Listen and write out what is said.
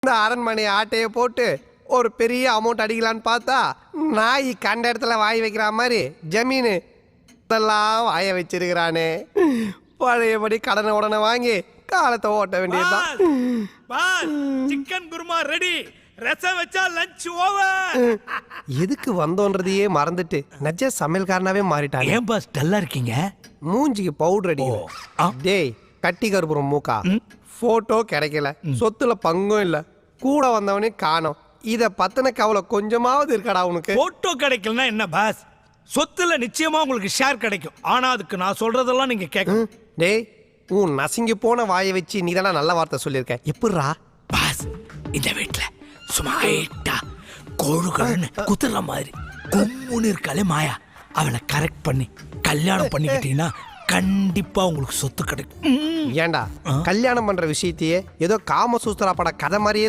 இந்த அரண்மனை ஆட்டையை போட்டு ஒரு பெரிய அமௌண்ட் அடிக்கலான்னு பார்த்தா நாய் கண்ட இடத்துல வாய் வைக்கிற மாதிரி ஜமீனு இதெல்லாம் வாய வச்சிருக்கிறானே. பழையபடி கடனை உடனே வாங்கி காலத்தை ஓட்ட வேண்டியதுதான். சிக்கன் குருமா ரெடி, ரசம் வச்சா லஞ்ச் ஓவர். எதுக்கு வந்தோன்றதையே மறந்துட்டு நஜ சமையல்காரனாவே மாறிட்டாங்க. ஏன் பாஸ் டல்லா இருக்கீங்க? மூஞ்சிக்கு பவுடர் அடிக்கல. டேய் கட்டி கருப்புறம் மூக்கா, போட்டோ கிடைக்கல, சொத்துல பங்கும் இல்ல, கூட வந்தவனே காணோம். இத பத்தின கவலை கொஞ்சமாவது இருக்கடா உனக்கு? போட்டோ கிடைக்கலன்னா என்ன பாஸ், சொத்துல நிச்சயமா உங்களுக்கு ஷேர் கிடைக்கும். ஆனா அதுக்கு நான் சொல்றதெல்லாம் நீங்க கேட்கணும். டேய் உன் நசுங்கி போன வாயை வச்சு நீ தானே நல்ல வார்த்தை சொல்லியிருக்க. எப்படிரா பாஸ் இந்த வீட்டுல சும்மா ஹைட்டா கோழுகள்னு குத்துற மாதிரி கும்முன்னு இருக்காளே மாயா, அவளை கரெக்ட் பண்ணி கல்யாணம் பண்ணிக்கிட்டீங்கன்னா கண்டிப்பா உங்களுக்கு சொத்து கிடைக்கும். ஏண்டா கல்யாணம் பண்ற விஷயத்தையே ஏதோ காமசூத்திரா பட கதை மாதிரியே